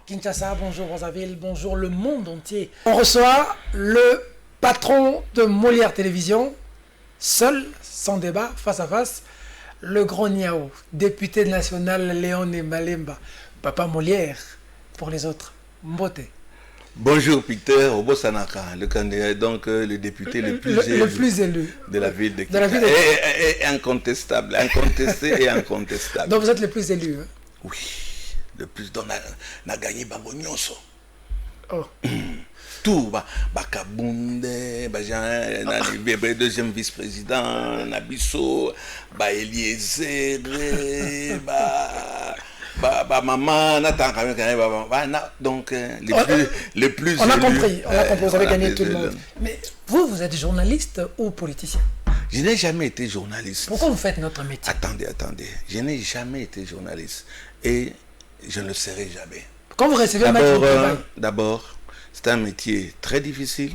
Kinshasa, bonjour Brazzaville, bonjour le monde entier. On reçoit le patron de Molière Télévision, seul, sans débat, face à face, le grand Niao, député national Léon Malemba, Papa Molière pour les autres. Mbote. Bonjour Peter Obosanaka, le candidat, donc le député le plus élu de la ville de Kinshasa. Et incontestable, incontesté et incontestable. Donc vous êtes le plus élu, hein? Oui, le plus. Donc on a gagné Bango Nyonso. Oh. Tout, Bakabunde, deuxième vice-président, Nabiso, Eliezer, maman, donc les plus on a compris, vous avez gagné tout le monde. Mais vous êtes journaliste ou politicien? Je n'ai jamais été journaliste. Pourquoi vous faites notre métier? Attendez. Je n'ai jamais été journaliste. Et je ne le serai jamais. Quand vous recevez un match de travail? D'abord, c'est un métier très difficile,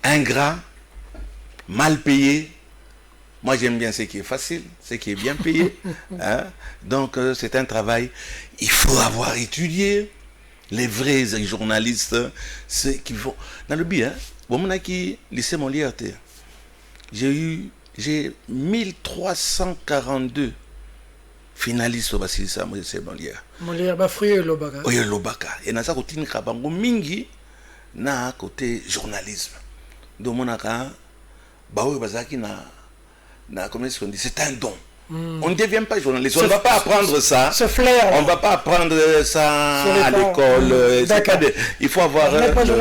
ingrat, mal payé. Moi, j'aime bien ce qui est facile, ce qui est bien payé. Hein? Donc, c'est un travail. Il faut avoir étudié. Les vrais journalistes, ceux qui vont... Dans le but, hein, lycée Molière, j'ai 1342 finalistes au Basilisa Molière. Molière, Bafouye Lobaka. Oui, Lobaka. Et dans ça, côté Nkabango Mingi, na côté journalisme. Donc, mon aka, Baoui Bazaki comment est-ce qu'on dit? C'est un don. On ne devient pas journaliste. On ne va pas apprendre ça. Ce flair. On ne va pas apprendre ça à l'école. Il faut avoir...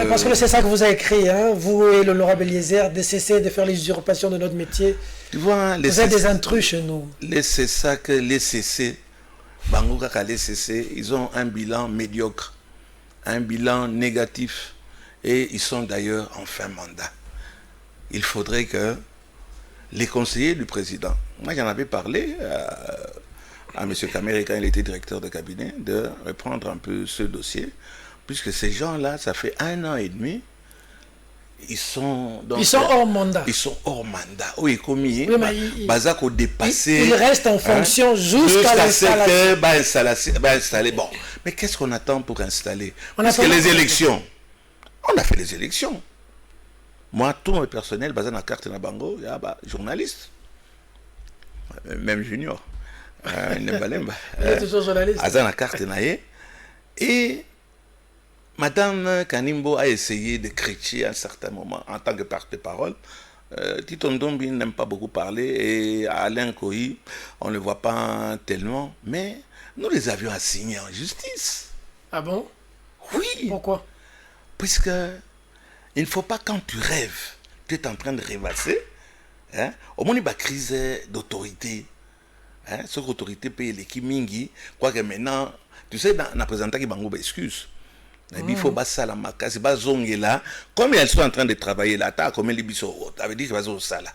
Parce que c'est ça que vous avez écrit, hein? Vous et l'honorable Eliezer, de cesser de faire les usurpations de notre métier. Tu vois, vous êtes des intrus chez nous. Les CC, les CC, ils ont un bilan médiocre, un bilan négatif. Et ils sont d'ailleurs en fin mandat. Il faudrait que les conseillers du président, moi j'en avais parlé à M. Kamere quand il était directeur de cabinet, de reprendre un peu ce dossier, puisque ces gens-là, ça fait 1 an et demi, ils sont hors mandat. Ils sont hors mandat. Oui, comme Bazako dépassé. Ils restent en fonction jusqu'à l'installation. Bon, mais qu'est-ce qu'on attend pour installer? Parce que les élections, on a fait les élections. Moi, tout mon personnel, basé dans la carte Nabango, il y a journaliste. Même junior. Il est toujours journaliste. Dans la carte et Madame Kanimbo a essayé de critiquer à un certain moment, en tant que porte-parole. Tito Ndombi n'aime pas beaucoup parler, et Alain Kohi, on ne le voit pas tellement. Mais nous les avions assignés en justice. Ah bon? Oui. Pourquoi? Puisque... il ne faut pas, quand tu rêves, tu es en train de rêvasser, hein, au moins il y a une crise d'autorité. Hein, cette autorité paye l'équipe Mingi, quoique maintenant, tu sais, dans la présentation, il y a une excuse. Il faut pas ça la maca, c'est pas zongue là. Comme elles sont en train de travailler là, tu as comme les bisous, ça veut dire que tu vas ça là.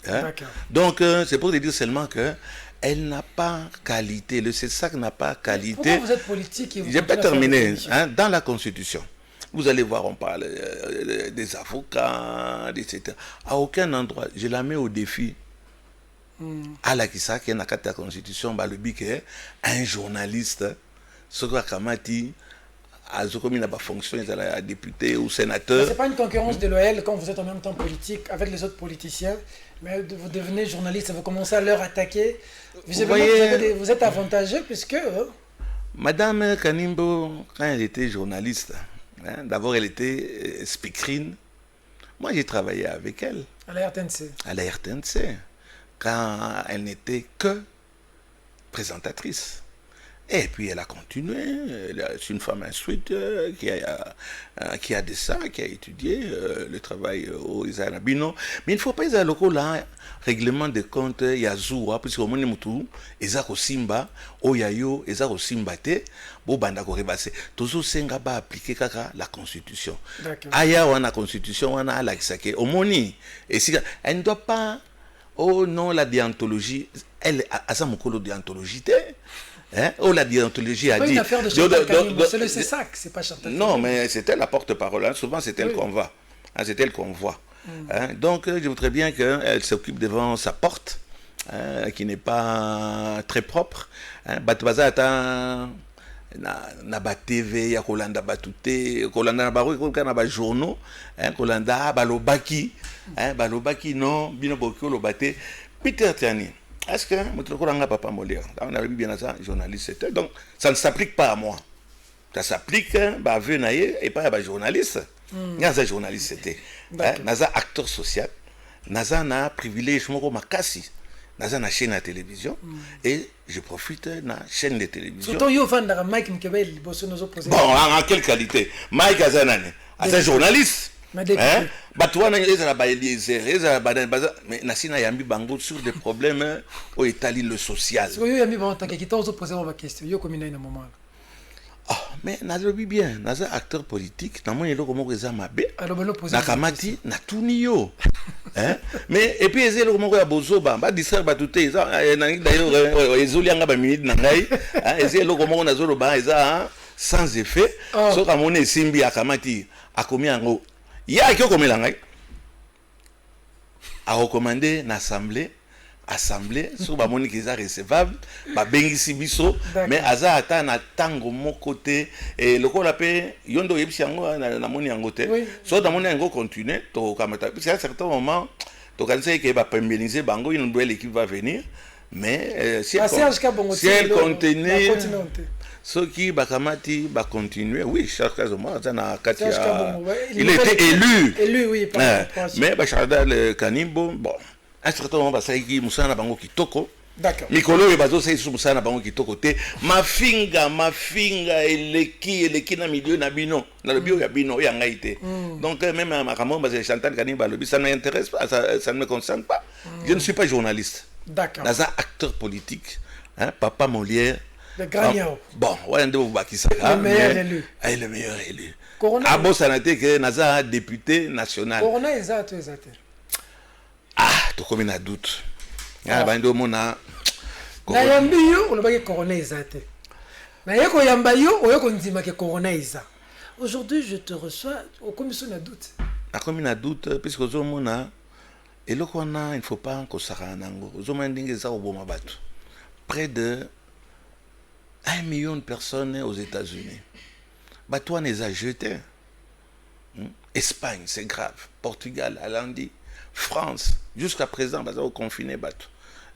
Hein? Donc, c'est pour te dire seulement que elle n'a pas qualité, le CESAC n'a pas qualité. Pourquoi vous êtes politique et vous... Je vais terminer, hein, dans la Constitution. Vous allez voir, on parle des avocats, etc. À aucun endroit, je la mets au défi. À la Kisa, qui est dans la Constitution, le but est un journaliste, ce que Kamati a pas fonction, il est député ou sénateur. Ce n'est pas une concurrence déloyale quand vous êtes en même temps politique avec les autres politiciens, mais vous devenez journaliste, vous commencez à leur attaquer. Vous êtes avantageux puisque... Madame Kanimbo, quand elle était journaliste, hein, d'abord elle était speakerine. Moi j'ai travaillé avec elle. À la RTNC. À la RTNC. Quand elle n'était que présentatrice. Et puis elle a continué. C'est une femme instruite qui a de ça, qui a étudié le travail au Isarabino. Mais il ne faut pas les locaux là, règlement de compte Yazoua, puisque au monde mutu, Ezako Simba, Oyayo, Ezako Simbate, Bobanda Korebase. Toujours senga ba appliquer kaka la constitution. Aya wana constitution wana ala kisake. Au moni, et si elle ne doit pas, oh non, la déontologie, elle a sa mokolo déontologie. Hein? Oh, la déontologie a dit... C'est pas une affaire de Chantal Kanimbo, c'est le CESAC, c'est pas Chantal Kanimbo. Non, mais c'était la porte-parole. Hein. Souvent, c'est elle qu'on voit. Hein, c'est elle qu'on voit. Hein? Donc, je voudrais bien qu'elle s'occupe devant sa porte, hein, qui n'est pas très propre. Hein? Batbaza attend na ba TV ya kolanda batute kolanda na baro ko na ba journaux kolanda balobaki balobaki non bino bokyo lobate Peter Tiani. Est-ce que je papa Molière on a bien ça journaliste donc ça ne s'applique pas à moi. Ça s'applique à Venaye et pas à journaliste. Naza journaliste c'était. Naza acteur social. Naza na privilège moko makasi. Naza na chaîne à télévision et je profite de la chaîne de télévision. Surtout yo vanda Mike Mkebel bosso nous opposer. Bon en quelle qualité? Mike Azanane. Asa journaliste. Batouana ezala ba Eliezer ezala ba mais nasina yambi bango sur des problèmes au Italie le social. Yo yambi ba tant que kita ozo poser ma question yo comme na moment. Ah mais nazobi bien naza acteur politique na moni eloko moko eza mabe na kamati na tuni yo mais et puis ezelo moko ya bozoba ba distraire batute eza d'ailleurs ezolianga ba minute na ngai ezelo moko nazoloba eza sans effet so ka moni simbi ya kamati akomi yango ya ki okomela ngai a recommander na assemblée sur ba moni kiza recevable ba bengisi biso mais aza ata na tango moko te et lokola pe yondo yebisi yango na moni yango te so na moni yango continuer to kamata parce qu'à un certain moment to kanisa ke ba pembeliser bango une nouvelle équipe va venir mais si elle continue ce qui bakamati va continuer oui chaque moment na katia il était élu oui mais Bachardal Kanimbo bon à un certain moment basaiki musana bango kitoko d'accord mikolo e bazo sai musana bango kitoko te mafinga eleki na milieu na bino na le bio ya bino ya ngaite donc même makambo basa Chantal Kanimba lobi ça m'intéresse pas ça ne me concerne pas je ne suis pas journaliste d'accord naza acteur politique papa Molière le grand Yao bon ouais ndo bakisa le meilleur élu le meilleur élu ah bon ça n'a été que naza député national corona exact to comme na doute ba ndo mona na yambi yo olobaki corona exact na yeko yamba yo oyeko ndima ke corona exact aujourd'hui je te reçois au commission na doute comme na doute puisque zo mona eloko na il faut pas ko saka nango zo mandinge za oboma batu près de 1 million de personnes aux États-Unis bato les a jetés Espagne c'est grave Portugal Hollande France, jusqu'à présent, ils ont confiné.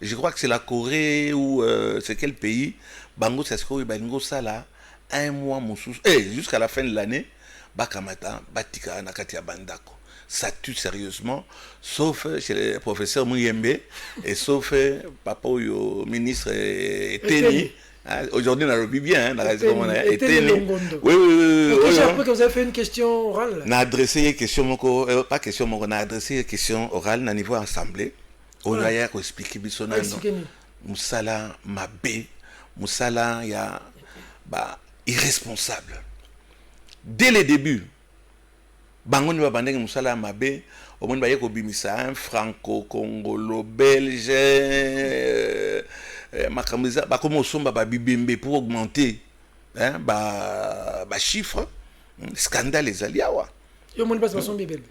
Je crois que c'est la Corée ou c'est quel pays. Bango, c'est ce que Bango ça là, 1 mois, jusqu'à la fin de l'année, Bakamata, Batika, Nakatia Bandako. Ça tue sérieusement, sauf chez le professeur Mouyembe et sauf papa ou ministre Eteni. Aujourd'hui, on a revu bien, oui. J'ai appris que vous avez fait une question orale. On a adressé une question, pas question, on a adressé une question orale à niveau assemblée. On a expliqué Bissona. Moussala Mabé, Moussala ya irresponsable. Dès le début, Bango ne va pas Moussala Mabé, au moins il y a un franco-congolo belge. Makamisa ba comme somba ba bibembe pour augmenter ba chiffre scandale les aliawa yo mon pas son bibembe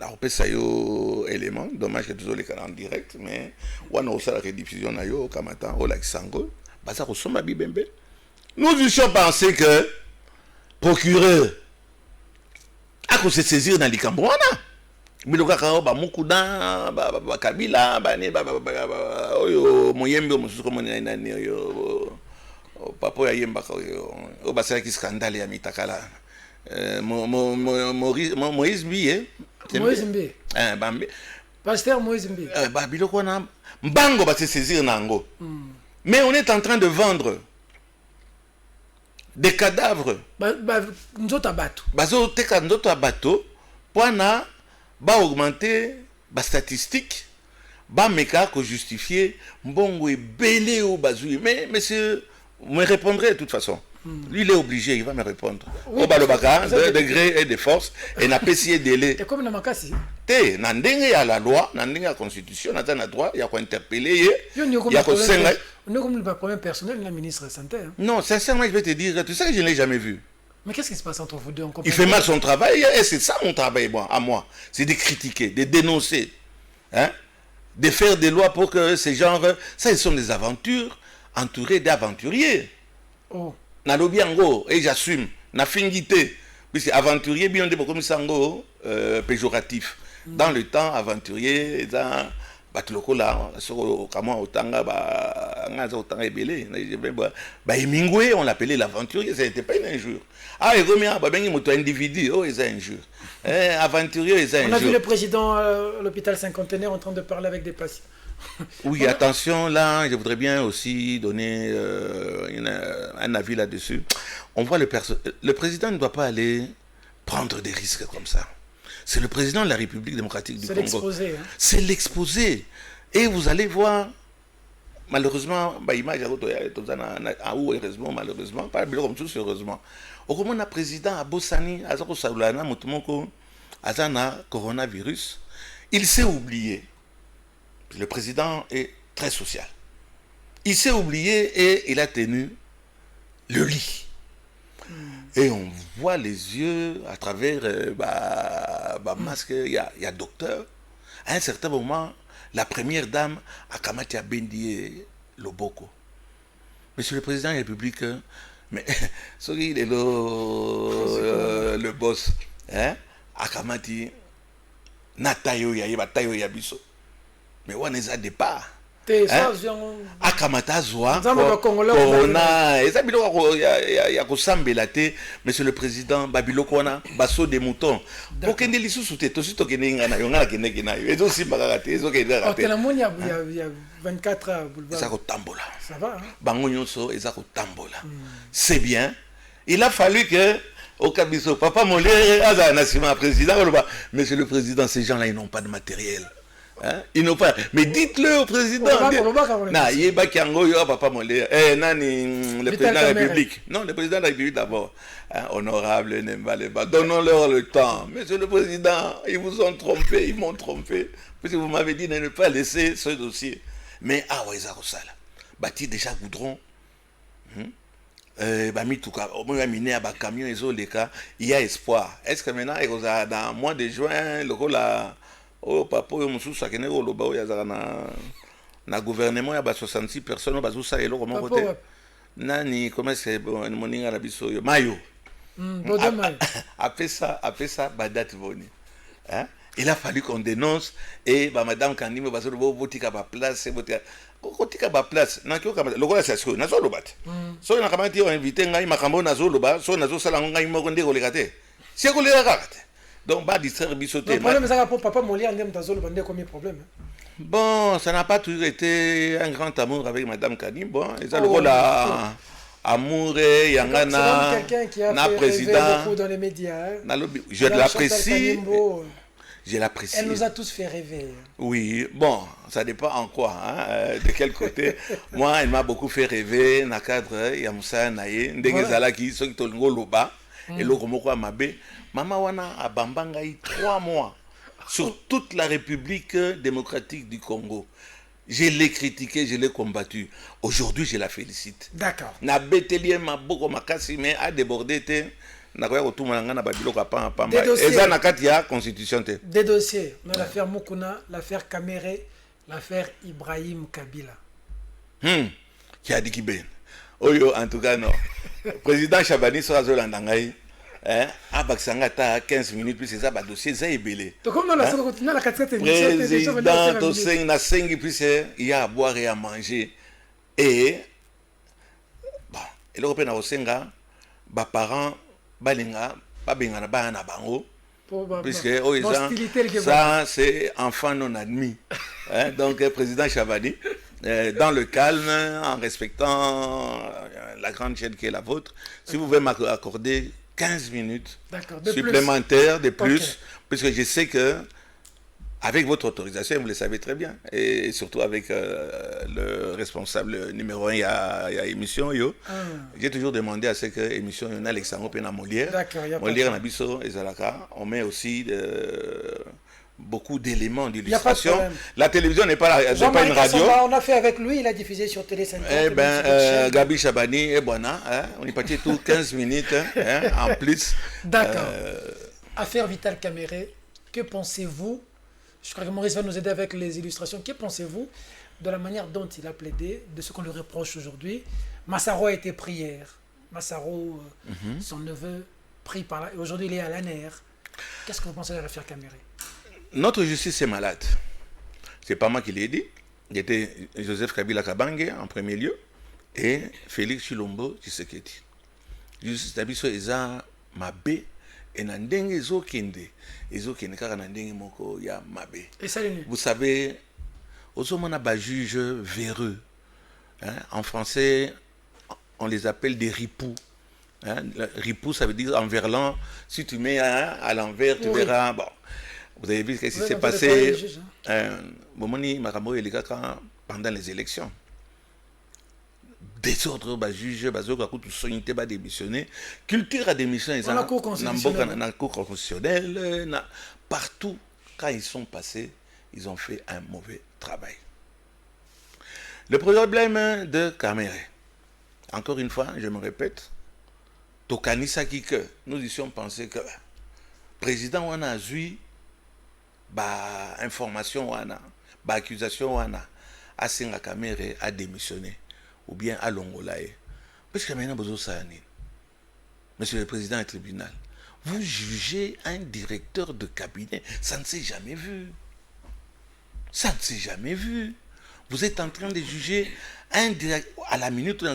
na opesa yo élément dommage que désolé en direct mais on a aussi la rediffusion na yo kamata o la sango ba ça somba bibembe nous eussions pensé que procureur a ko se saisir dans likambo wana biloka ka ba mukuda ba kabila ba ne ba oyo moyembe mususu ko mona nani yo papa ya yemba ko o ba sala ki scandale ya mitakala Moïse Bié Bambi pasteur Moïse Bié ba biloko na mbango ba se saisir nango mais on est en train de vendre des cadavres nzota bato bazo teka nzota bato pona ba augmenter ba statistique ba meka ko justifier mbongo ebele o bazui mais monsieur me répondrez de toute façon lui il est obligé il va me répondre au balobaka de degré et de force et n'a pas essayé délai et comme na makasi te na ndenge ya la loi na ndenge ya constitution na na droit ya ko interpeller ya ko senga on est comme le premier personnel la ministre de santé non sincèrement je vais te dire tu sais que je ne l'ai jamais vu. Mais qu'est-ce qui se passe entre vous deux? Il fait mal son travail, et c'est ça mon travail, à moi. C'est de critiquer, de dénoncer, de faire des lois pour que ces gens... Ça, ils sont des aventures entourés d'aventuriers. Oh. Nalobi yango, et j'assume. Na fingité. Puisque aventurier, bien de beaucoup sango péjoratif. Dans le temps, aventurier, ça, batloko là, sur comment otanga, ngaza otanga ebele, Hemingway, on l'appelait l'aventurier, ça n'était pas une injure. Ah, et Romeo, bengi moto individu, oh, c'est injure. Aventurier, c'est injure. On a vu le président à l'hôpital Cinquantenaire en train de parler avec des patients. Oui, attention, là, je voudrais bien aussi donner un avis là-dessus. On voit le président ne doit pas aller prendre des risques comme ça. C'est le président de la République démocratique du Congo. C'est l'exposé. Hein. C'est l'exposé. Et vous allez voir, malheureusement, image heureusement, malheureusement, pas comme tout, heureusement. Au moment où le président a Bossani, Azako Saoulana, Motumoko, Azana, coronavirus, il s'est oublié. Le président est très social. Il s'est oublié et il a tenu le lit. Et on voit les yeux à travers masque, il y a docteur. À un certain moment, la première dame a Kamatia Bendie Loboko. Monsieur le président de la République, mais il est le boss. Hein? Akamati Natayo Yabatayo Yabiso. Mais on est à départ. Akamata Zoa, Corona, et ça, il y a monsieur le président, Babilokona, Basso des moutons. Pour qu'il y ait des sous il y a aussi il y a 24 heures. Ça va. C'est bien. Il a fallu que au Kabiso, Papa Molé, président, monsieur le président, ces gens-là, ils n'ont pas de matériel. Hein? Ils n'ont pas. Mais dites-le au président. Le président de la République. Non, le président de la République d'abord. Hein? Honorable Nembaleba. Donnons-leur le temps. Monsieur le président, ils vous ont trompé, ils m'ont trompé. Parce que vous m'avez dit de ne pas laisser ce dossier. Mais ouais, ça ressemble. Bâti déjà goudron. Il y a espoir. Est-ce que maintenant, dans le mois de juin, le là. Oh papa yo mususu akene ko loba o yazaka na gouvernement ya ba 66 personnes bazo sa elo comment côté nani comment c'est moninga na biso yo mayo après ça badate boni hein il a fallu qu'on dénonce et madame Kandime bazo botika ba place botika ba place na kyo kama lokola sasio na zo lobat so na kama ti o invité ngai makambo na zo loba so na zo sala ngai moko ndeko lekate si ko lekate. Donc, le problème, c'est que Papa Molière n'a pas de problème. Bon, ça n'a pas toujours été un grand amour avec Madame Kadim. Bon, ils ont le rôle amour et Yangana, na président. Beaucoup dans les médias. Je l'apprécie. Je l'apprécie. Elle nous a tous fait rêver. Oui, bon, ça dépend en quoi, hein, de quel côté. Moi, elle m'a beaucoup fait rêver. Dans le cadre, Yamoussa Naye, Ndengezala qui sont Loba, et Logomoko Amabe. Maman Wana a Bambangaï 3 mois sur toute la République démocratique du Congo. Je l'ai critiqué, je l'ai combattu. Aujourd'hui, je la félicite. D'accord. Na betelien ma boko makasi mais a débordé te. Na koya ko tuma ngana ba biloko pa pamba. Eza na kati ya constitution te. Des dossiers, dans l'affaire Mukuna, l'affaire Kamere, l'affaire Ibrahim Kabila. Qui a dit qui ben. Oyo en tout cas non. Président Chabani sera zolandangai. Abaksangata 15 minutes plus c'est ça ba dossier ça ébélé. Donc comme dans la président Toseng na sengi plus il y a à boire et à manger et bon et l'Européen na osenga ba parents balinga ba benga na ba na bango puisque ça c'est enfant non admis. Donc président Chavani dans le calme en respectant la grande chaîne qui est la vôtre, si vous pouvez m'accorder 15 minutes supplémentaires de plus, puisque je sais que, avec votre autorisation, vous le savez très bien, et surtout avec le responsable numéro 1, il y a émission, j'ai toujours demandé à ce que l'émission, il y a Alexandre Pena Molière, Molière Nabiso et Zalaka, on met aussi beaucoup d'éléments d'illustration. La télévision n'est pas une radio. On a fait avec lui, il a diffusé sur Télé 50. Gabi Chabani et Boana, on est parti tout 15 minutes en plus. D'accord. Affaire Vital Kamere, que pensez-vous? Je crois que Maurice va nous aider avec les illustrations. Que pensez-vous de la manière dont il a plaidé, de ce qu'on lui reproche aujourd'hui? Massaro a été pris hier. Massaro, son neveu, pris par là. Et aujourd'hui, il est à l'ANR. Qu'est-ce que vous pensez de l'affaire Caméré? Notre justice est malade. C'est pas moi qui l'ai dit. Il y était Joseph Kabila Kabange en premier lieu et Félix Chilombo Tshisekedi. Justice tabiso eza mabe et nandenge ezokende kaka nandenge moko ya mabe. Et ça, vous savez, on a ba juge véreux. Hein? En français, on les appelle des ripoux. Hein? Ripoux, ça veut dire en verlan. Si tu mets à l'envers, tu verras. Bon, vous avez vu ce qui s'est passé pendant les élections. Désordre, juge, soigné, démissionné. Culture à démission, ils ont la cour constitutionnelle. Partout, quand ils sont passés, ils ont fait un mauvais travail. Le problème de Caméré, encore une fois, je me répète, Tokanisa que nous disons penser que le président wana azui ba information wana, ba accusation wana, asenga Caméré a démissionné ou bien à Longolae. Parce que maintenant besoin ça. Monsieur le président du tribunal, vous jugez un directeur de cabinet, ça ne s'est jamais vu. Ça ne s'est jamais vu. Vous êtes en train de juger un directeur, à la minute où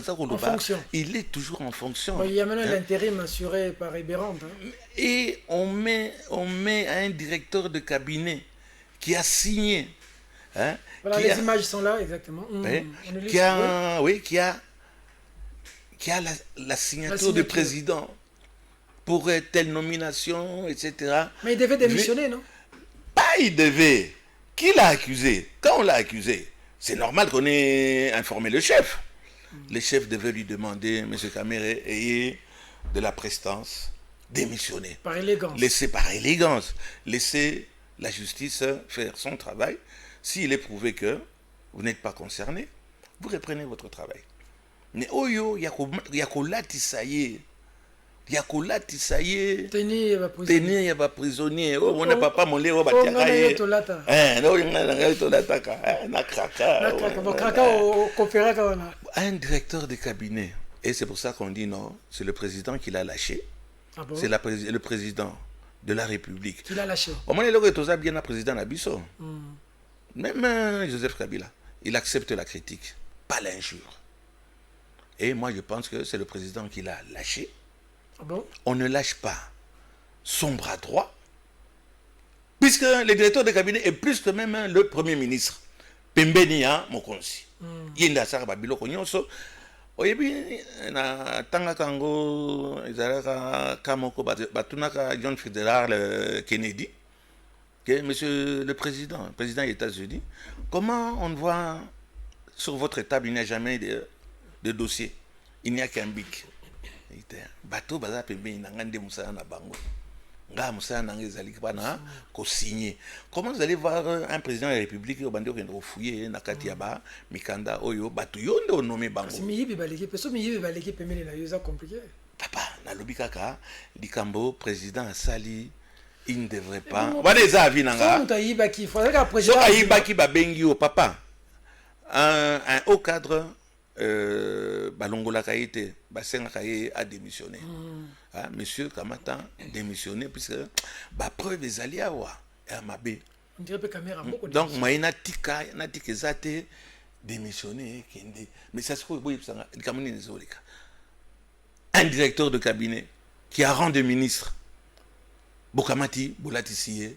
il est toujours en fonction. Il y a maintenant l'intérim assuré par Ibérante. Et on met un directeur de cabinet qui a signé. Hein, voilà, les images sont là, exactement. Qui a la signature du président pour telle nomination, etc. Mais il devait démissionner, non? Pas il devait. Qui l'a accusé? Quand on l'a accusé, c'est normal qu'on ait informé le chef. Le chef devait lui demander, M. Caméré, ayez de la prestance, démissionner. Par élégance. Laissez la justice faire son travail. S'il est prouvé que vous n'êtes pas concerné, vous reprenez votre travail. Mais oyo, yakolatisaye. Tenir ya ba prisonnier. Oh, mon papa mon leo batiakaye. Un directeur de cabinet. Et c'est pour ça qu'on dit non, c'est le président qui l'a lâché. Ah bon? C'est le président de la République. Qui l'a lâché. Au moment où il est bien le président Nabiso. Même Joseph Kabila, il accepte la critique, pas l'injure. Et moi, je pense que c'est le président qui l'a lâché. Ah bon? On ne lâche pas son bras droit, puisque le directeur de cabinet est plus que même le premier ministre. Pembenia Mokonsi. Il y a un babilo konyonso. Oyebi na tanga kango izaraka kamoko batunaka John Fitzgerald Kennedy. Okay, monsieur le président des États-Unis, comment on voit sur votre table, il n'y a jamais de dossier, il n'y a qu'un bic. Bateau baza pembe nangande musana na bango. Nga musana ngezali bana ko signer. Comment vous allez voir un président de la République au bandi ko fouiller na kati ya ba mikanda oyo batu yonde o nommé bango. C'est miyibi baleki peso miyibi baleki pembe na yoza compliqué. Papa na lobi kaka likambo président asali il ne devrait pas. Voilà les avis nanga. Il faudrait qu'un président. Papa. Un haut cadre Balongola Kaïté, Basenga Kaye a démissionné. Monsieur Kamata démissionné puisque preuve des aliawa et Amabé. On dirait que caméra beaucoup. Donc moi na tika zate démissionné kende. Mais ça se trouve un directeur de cabinet qui a rang de ministre. Bokamati Boulatissie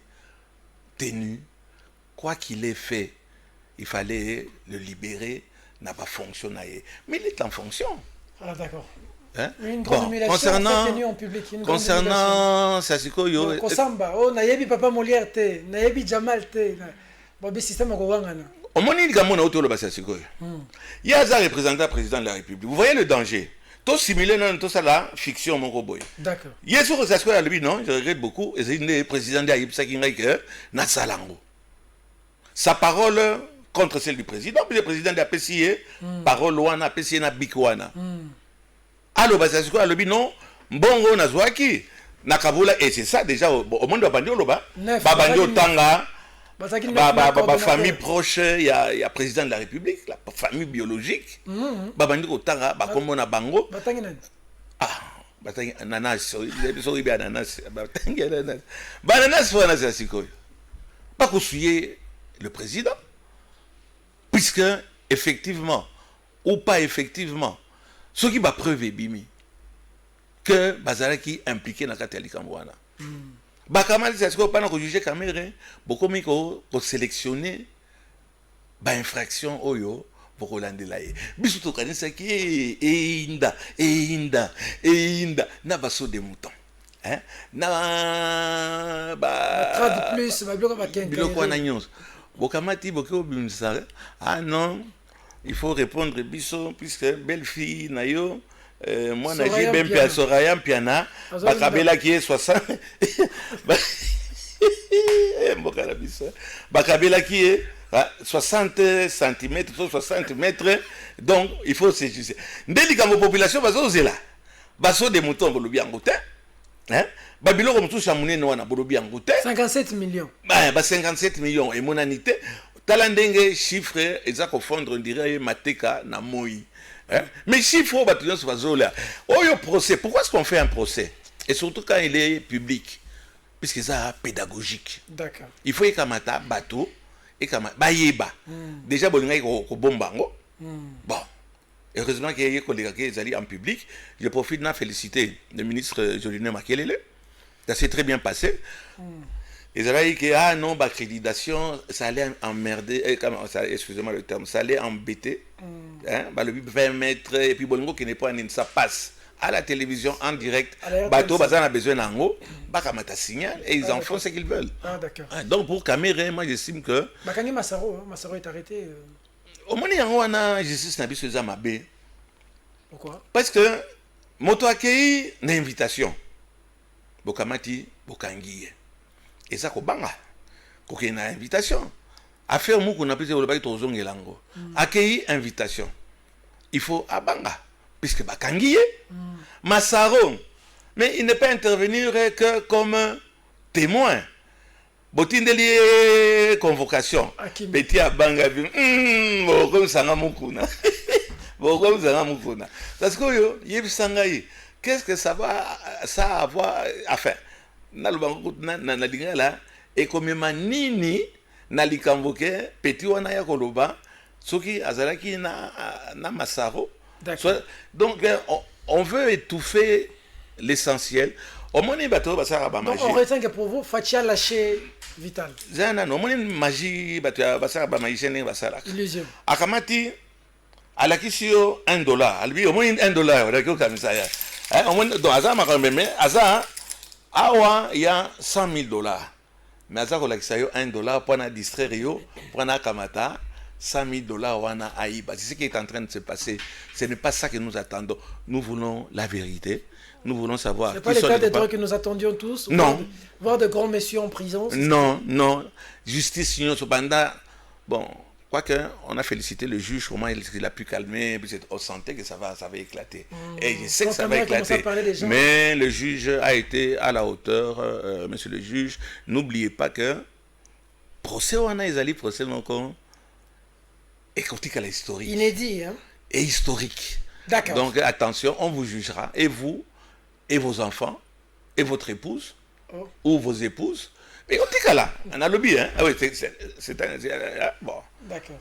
tenu, quoi qu'il ait fait, il fallait le libérer. N'a pas fonctionné. Mais il est en fonction. Ah, d'accord. Hein? Une grande humiliation tenue en public. Concernant Sassiko, Kosamba, Nayebi Papa Molière, Nayebi Jamal, Bobby Système Rwangana. Au moment où il y a un autre Sassiko, il y a un représentant président de la République. Vous voyez le danger. Tout simulé dans tout ça là, fiction, mon robot. D'accord. Il y a sur Sassiko, lui, non, je regrette beaucoup. Et c'est le président de l'Aïb Sakingaïke, Natsalango. Sa parole. Contre celle du président, puis le président de la PCA, parole ouana, PCA na bikwana. Alors, Basasiko, alors, non, bongo na zwaki, nakabula, et c'est ça déjà, au monde de Bandio, Babandi Tanga, famille proche, il y a président de la République, la famille biologique, Babandi Tanga, Bakombo na Bango, Ah, batangi ananas, sorry bien ananas, batangi ananas. Bananas faut ananas sikoyo. Pas conseiller le président, puisque effectivement ou pas effectivement, ce qui va preuve bimi que bazalaki impliqué dans katali kambwana. Bakamali c'est ce qu'on pas na juger caméra, beaucoup mi ko sélectionner ba infraction oyo pour Rolandela ye. Biso to kanisa ki inda na baso de mouton. Hein? Na ba trade plus ba bloka ba kenke. Biloko na nyonso. Bokamati boko bimisa. Ah non, il faut répondre biso puisque belle fille na yo moi na j'ai ben pia Soraya Piana bakabela qui est 60 mbokala biso bakabela qui est 60 cm, 60 mètres, donc il faut se juger. Ndeli ka population bazo zela. Baso de mouton bolobi angote. Hein? Babilo comme tout chamoune no na bolobi angote. 57 millions. Bah 57 millions et monanité talandenge chiffre ezako fondre on dirait mateka na moi. Hein? Mais chiffre batuyo bazo là. Oyo procès, pourquoi est-ce qu'on fait un procès? Et surtout quand il est public puisque ça pédagogique. D'accord. Il faut ekamata bateau et comme bayeba déjà bolinga ko bombango bon heureusement qu'il y a des collègues qui allaient en public. Je profite de féliciter le ministre Jolino Makelele, ça s'est très bien passé. Ils allaient dit que ah non l'accréditation ça allait emmerder excusez-moi le terme, ça allait embêter hein bah le 20 mètres et puis bolingo qui n'est pas un ça passe à la télévision en direct, bateau bazan a besoin d'ango, bakamata signal et ils en font ce qu'ils veulent. Ah d'accord. Donc pour caméra, moi j'estime que Bakangi Massaro est arrêté. Au moins yango wana justice na biso za mabe. Pourquoi? Parce que moto akei na invitation. Bokamati bokangi. Et ça ko banga. Ko ke na invitation. Affaire muku na pese olobaki tozongelango. Akei invitation. Il faut abanga. Puisque bakangi Massaro, mais il ne peut intervenir que comme témoin. Botindeli convocation. Petit abanga comme sanga mukuna. Comme sanga mukuna. Parce que yo yebisangai, qu'est-ce que ça va avoir à faire? Na lubango na lingala et comme manini na likamboke petit wana ya koloba soki azalaki na Massaro. Donc, on veut étouffer l'essentiel. Donc, on retient que pour vous, Fatia lâché Vital. Illusion. Akamati, à la question $1. Lui, au moins $1. Donc, il y a $100,000. Mais $1 pour distraire, pour Kamata. $100,000 wana aïba. C'est ce qui est en train de se passer. Ce n'est pas ça que nous attendons. Nous voulons la vérité. Nous voulons savoir. C'est pas l'état des droits que nous attendions tous. Non. Voir de grands messieurs en prison. Non, non. Justice, sinon, cependant, bon, quoique, on a félicité le juge, comment il a pu calmer, puis on sentait que ça va éclater. Et je sais que ça va éclater. Mais le juge a été à la hauteur, monsieur le juge. N'oubliez pas que procès, on a les procès encore. Et à l'histoire. Inédit, hein? Et historique. D'accord. Donc attention, on vous jugera, et vous, et vos enfants, et votre épouse, ou vos épouses. Mais on dit là, on a le bien, hein? Ah oui, c'est un. Bon. D'accord.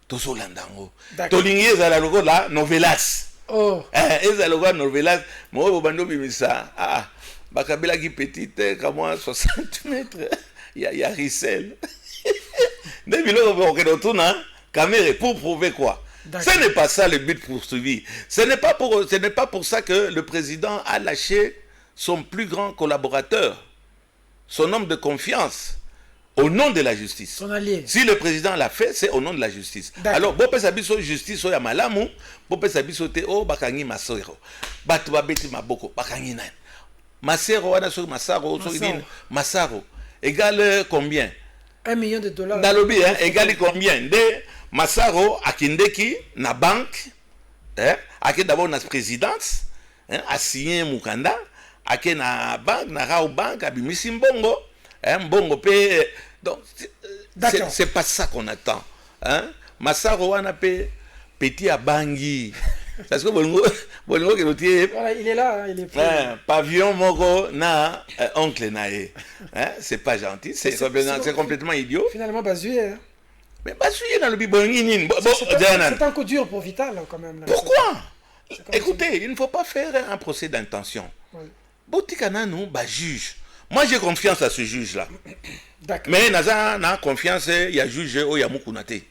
Tosolandango. Tolingi ezala logo la novelas. Oh. Ezala logo novelas. Moi, bando bimisa. Ah, bakabela qui petite, comme moi, 60 mètres. Il y a Rissel. Pour prouver quoi? Ce n'est pas ça le but poursuivi. Ce n'est pas pour ça que le président a lâché son plus grand collaborateur, son homme de confiance, au nom de la justice. Son allié. Si le président l'a fait, c'est au nom de la justice. Alors, si vous avez justice, vous avez malamu, vous avez oh bakangi masoro, batu babeti maboko, bakangi nan. Masero, Massaro, égale combien? $1 million. Dans le bien, égale combien? De Massaro akindeki na banque, ake d'abord na présidence, a signé Mukanda, ake na banque, na rao banque, abimisi mbongo, mbongo pe. Donc, c'est pas ça qu'on attend. Massaro wana pe petit abangi. Parce que Bolingo qui nous tient. Voilà, il est là, hein, il est plus... Pavillon Moko na oncle nae. C'est pas gentil, c'est complètement idiot. Finalement, Bazué, hein. Mais Bazué dans le bibongini. C'est un coup dur pour Vital, quand même. Là. Pourquoi? Écoutez, il ne faut pas faire un procès d'intention. Botikana nous, juge. Moi, j'ai confiance à ce juge-là. D'accord. Mais Naza n'a confiance, il y a juge au Yamukunate.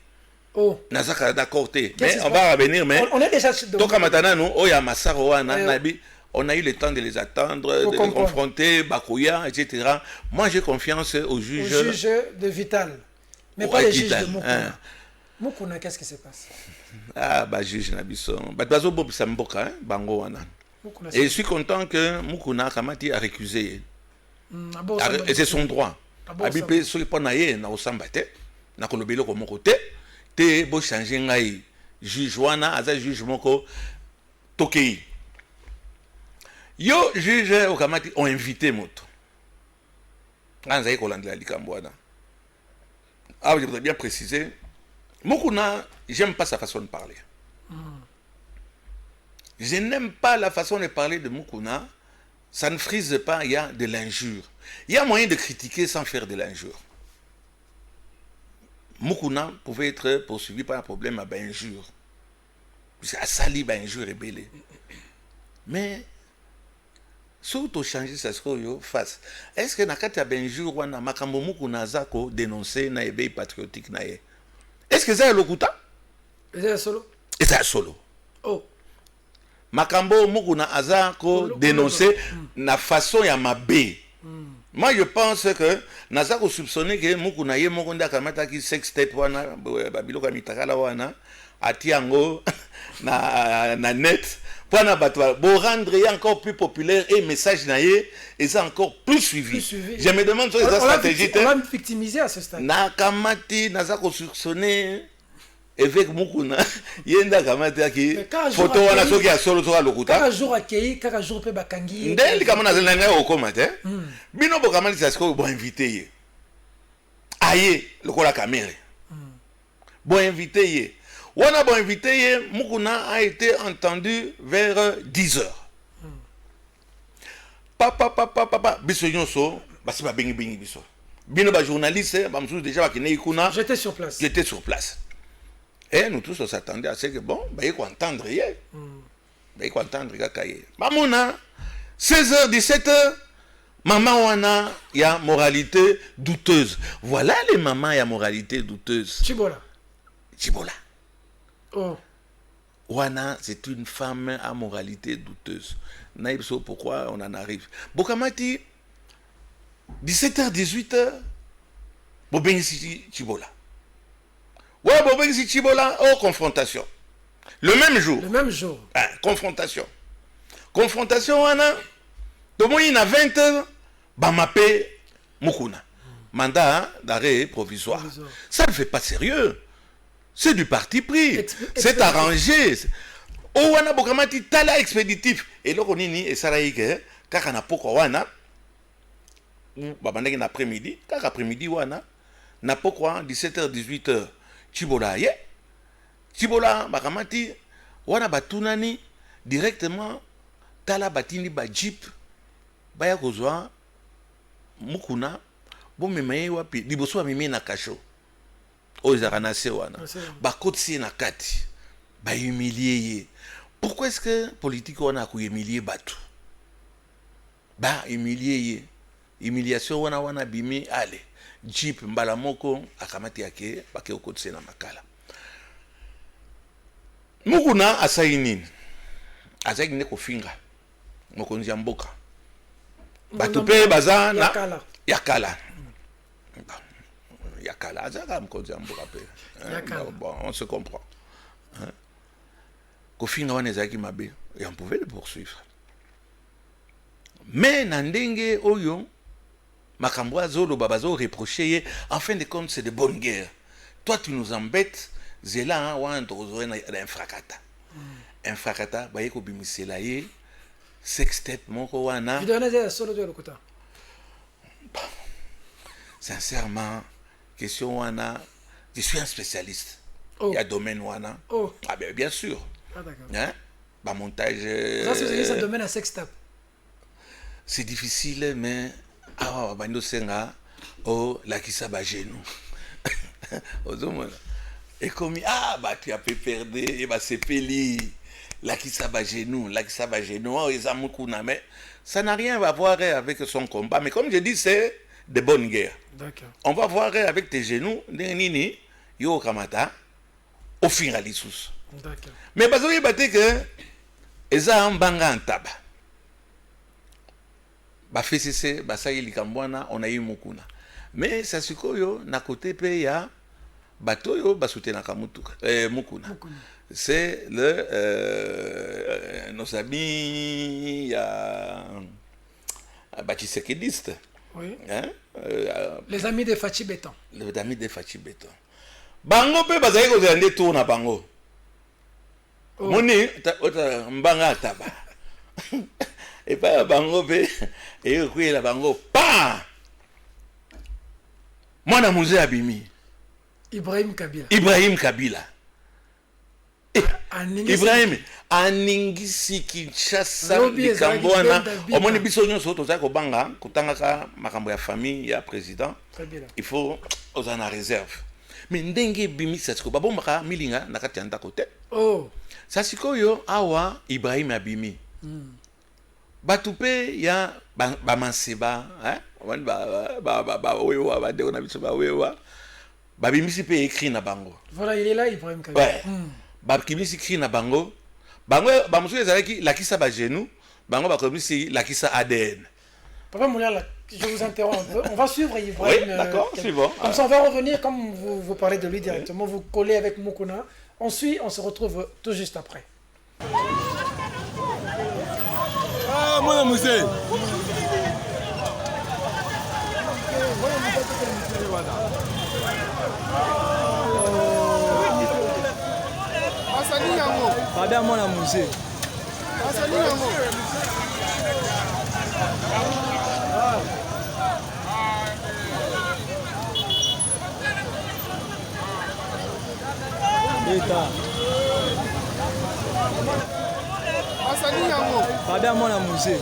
Oh. Naza d'accord. Mais on va revenir. Mais on est déjà... Toka Matana, nous, au Yamasaroa, on a eu le temps de les attendre, de les confronter, Bakuya, etc. Moi, j'ai confiance au juge. Au juge de Vital. Mais pas les juges de Mukuna. Mukuna, qu'est-ce qui se passe? Ah, juge Nabisson. Bazo Bob Samboka, Bango Wana. Et je suis content que Mukuna Kamati a récusé. Et c'est son droit. Abipé, ce qui pas naïe, na osambate, na kolobelo comme côté, te bo changer ngai juge wana, aza juge moko tokei. Yo juge au Kamati ont invité moto. Anzaï Kolandla Likambouana. Ah, je voudrais bien préciser. Mukuna, j'aime pas sa façon de parler. Je n'aime pas la façon de parler de Mukuna. Ça ne frise pas, il y a de l'injure. Il y a moyen de critiquer sans faire de l'injure. Mukuna pouvait être poursuivi par un problème à injure. À sali, injure et belé. Mais, surtout changer ça, ce qu'on fasse. Est-ce que nakati ya injure wana makambo Mukuna zako dénoncer na ebe patriotique na ye? Est-ce que ça est lokuta? Et c'est solo? Et ça est solo. Oh. Makambo Mukuna azako dénoncer na façon ya mabe. Moi je pense que nazako soupçonner que Mukuna ye mokonda kamata ki sextet wana babilo ka mitakala wana atiango na net pour na batwa bo rendre encore plus populaire et message na ye et ça encore plus suivi. Je me demande sur les stratégies. On va me victimiser à ce stade. Na kamati nazako soupçonner avec Mukuna yenda kamata ki photo wana soki ya solo soka lokuta kaka jour accueilli kaka jour pe bakangi ndeli kama na zela ngayo okoma te bino bo kamali sasko bo invité ye aye lokola kamere bo invité ye wana bo invité ye Mukuna a été entendu vers 10h papa biso nyonso basi ba bengi biso bino ba journaliste ba msusu déjà ba kine ikuna j'étais sur place. Et nous tous on s'attendait à ce que bon, il faut entendre hier. Il faut entendre kakaye. Mamona 16h 17h maman wana il y a moralité douteuse. Voilà les mamans il y a moralité douteuse. Chibola. Oh. Wana c'est une femme à moralité douteuse. Naïbso pourquoi on en arrive. Bokamati 17h 18h Bobengisi Chibola. Ouais, Bobengisi Chibola, confrontation. Le même jour. Confrontation. Confrontation, wana. Tomo ina 20h, Bamapé Mukuna. Mandat d'arrêt provisoire. Ça ne fait pas sérieux. C'est du parti pris. C'est arrangé. Oh, wana bokamati tala expéditif. Et là, on y et ça laïque, kaka na poko wana. Babandaki na après-midi, kaka après-midi wana. Na poko 17h, 18h. Chibola ye Chibola bakamati wana batunani directement tala batini ba jeep baya kozwa Mukuna bo memaye wapi liboso mimi na kasho ozara na se wana ba kotsi na kati ba humilier ye. Pourquoi est-ce que politique wana ku humilier batu ba humilier ye humiliation wana bimi ale Jeep mbala moko akamati yake bake okotse na makala. Mukuna asaini. Azaki ne kofinga. Mokonzi ya mboka. Batupe baza na yakala. Yakala azaka mokonzi ya mboka pe. Bon, on se comprend. Kofinga wana ezaki mabe et on pouvait le poursuivre. Mais na ndenge oyo Makambo Zolo Babazo reproché, en fin de compte, c'est de bonne guerre. Toi, tu nous embêtes, Zéla, un fracata. Un fracata, Bayeko Bimiselaye, sextet, Moko Wana. Sincèrement, question Wana, je suis un spécialiste. Il y a domaine Wana. Ah, bien sûr. Ah, d'accord. Hein? bah, montage. Ça domaine à sextape. C'est difficile, mais ah, bando senga, oh, la qui s'abat genou. Et comme ah, bah, tu as pu perdre, et bah, c'est peli. La qui s'abat genou, oh, ils ont mais ça n'a rien à voir avec son combat. Mais comme je dis, c'est de bonnes guerres. D'accord. On va voir avec tes genoux, nini, yo kamata, au finalissus. D'accord. Mais parce que batté que, ils ont banga en tabac. Bah FCC, bah ça y est, likambwana, on a eu mukuna. Mais ça se koyo, na côté pays ya, bato yo, bah soutien na kamutuka, mukuna. C'est nos amis, ya, batisekedistes. Oui. Hein? Les amis de Fachi Béton. Les amis de Fachi Béton. Bango pe bazali kozala nde tour na bango. Moni, mbanga taba. Et pas bango pe et kuye la bango pa. Mwana musée abimi. Ibrahim Kabila. Ibrahim Kabila. Ibrahim aningisi Kinshasa likambwana omoni biso nyonso tozali kobanga kotangaka makambo ya famille ya président Kabila. Il faut oza na réserve mais ndenge bimisa siko babombaka milinga na kati ya ndako te sa sikoyo awa Ibrahim abimi bato mpe ya bamanseba bawewa bandeko na biso bawewa babimisi mpe écrit na bango. Voilà, il est là Ibrahim Kabila. Ouais. Babimisi écrit na bango bamosusu ezalaki lakisa bagenou bango bakomisi lakisa ADN. Papa Mouliala, je vous interromps un peu. On va suivre Ibrahim. Oui, d'accord, c'est bon. Comme ça, on va revenir, comme vous parlez de lui directement, vous collez avec Mukuna. On suit, on se retrouve tout juste après. Ah, mon musée. Babia mwana musée. Eta. Babia mwana musée.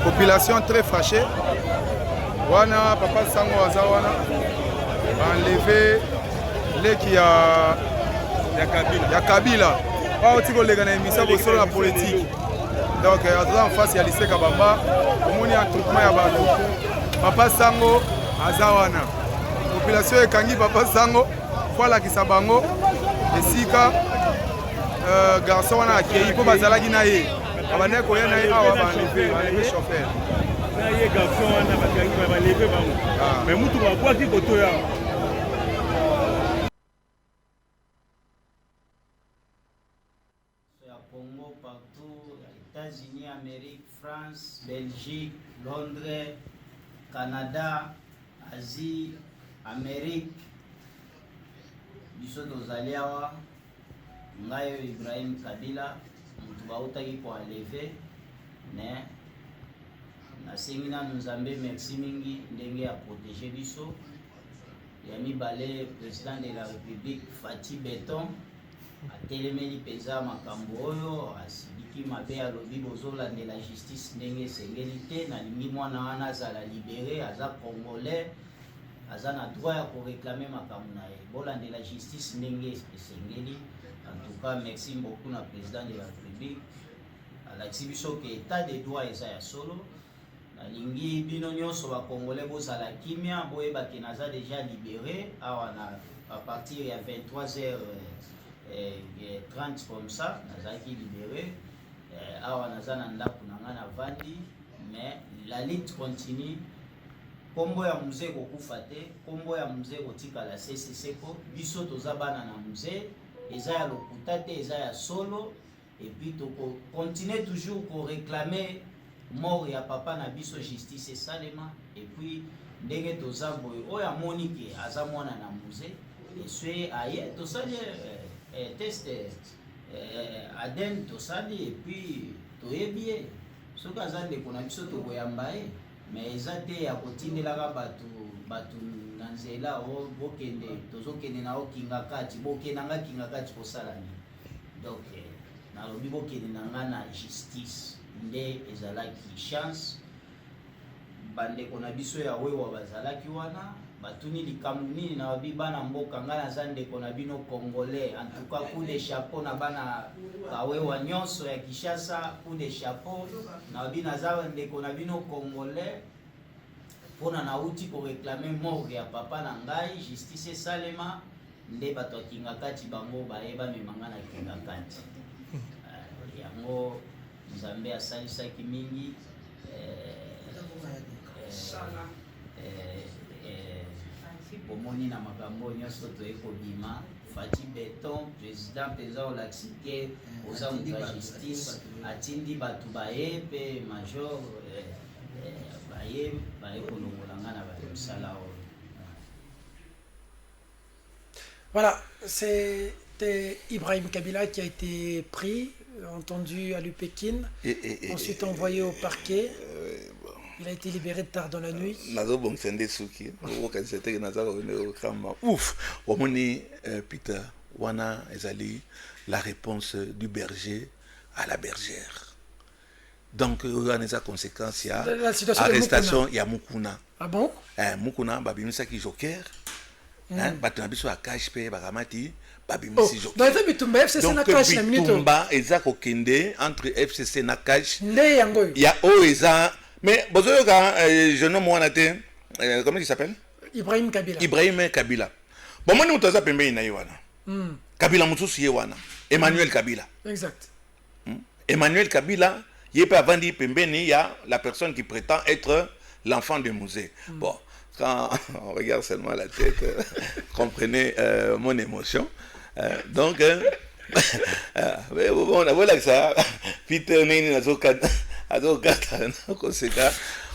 Population très fâchée. Wana papa sango azawana enlevé les qui a Kabila. Pas au les na émission pour sur la politique. Donc en face il y a lycée Kabamba. Omoni un truc ya bato. Papa sango azawana. Population ekangi papa sango voilà qui sabango esika garçon wana akei po bazalaki na ye abandaki koya na ye awa banlevé chauffeur na ye garçon wana bakangi balevé bango mais mutu babwaki kotoya Congo partout, États-Unis, Amérique, France, Belgique, Londres, Canada, Asie, Amérique, biso tozali awa ngayo Ibrahim Kabila mutu bautaki ko enlever mais nasengi nanu Nzambe merci mingi ndenge ya protéger biso ya mibale président de la République Fachi Béton atelemeli mpenza makambo oyo asibiki mabe alobi bozolandela justice ndenge esengeli te nalingi mwana wana azala libéré aza congolais aza na droit ya koréclame makambo na ye bolandela justice ndenge esengeli. En tout cas merci beaucoup na président de la République alakisi biso ke état de droit eza ya solo nalingi bino nyonso bacongolais bozala kimia boyebake naza déjà libéré awa na à partir ya 23h30 comme ça nazalaki libéré awa naza na ndako na nga na vandi mais la lutte continue. Kombo ya musée kokufa te, kombo ya musée kotikala CCC ko biso toza bana na musée eza ya lokuta te eza ya solo et puis to continuer toujours ko réclamer mort ya papa na biso justice esalema et puis ndenge toza boye oyo amoni ke aza mwana na musée et soye aye tosali test Aden tosali et puis toyebi soki aza ndeko na biso tokoyamba ye mais eza te ya kotindelaka bato na nzela bokende tozokende na okinga kati bokendanga kinga kati kosala nini donc nalobi bokende na nga na justice nde ezalaki chance bandeko na biso ya wewa bazalaki wana batuni likambo nini na babi bana mboka nga naza ndeko na bino congolais en tout cas coup de chapeau na bana kawewa nyonso ya Kinshasa coup de chapeau na babi naza ndeko na bino congolais mpona nauti koreklame morgue ya papa na ngai justice esalema nde bato akinga kati bango bayeba memanga na kinga kati yango nzambe asalisaki mingi bomoni na makambo nyonso toye kobima Fati Beton président mpenza olakisi ke oza moto ya justice atindi bato baye mpe major baye kolongola nga na mosala oyo. Voilà, c'était Ibrahim Kabila qui a été pris, entendu à l'UPEKIN, ensuite envoyé au parquet. Il a été libéré tard dans la nuit. Ouf, Peter, wana ezali la réponse du berger à la bergère. Donc, il y a des conséquences, il y a l'arrestation, il y a Mukuna. Ah bon? Mukuna, babimisa ki joker. Batunabiso a cash pe baramati, babimisi joker. Donc, Bitumba, eza kokende entre FCC na cash. Nde yango. Il y a eza. Mais, je nomme moi comment il s'appelle? Ibrahim Kabila. Ibrahim Kabila. Bon, moi, nous avons pembe inaïwana. Kabila Moutousi yewana. Emmanuel Kabila. Exact. Emmanuel Kabila, il y a avant dit pembe, il y a la personne qui prétend être l'enfant du musée. Bon, quand on regarde seulement la tête, comprenez mon émotion. Donc, on a vu là que ça, Peter Nini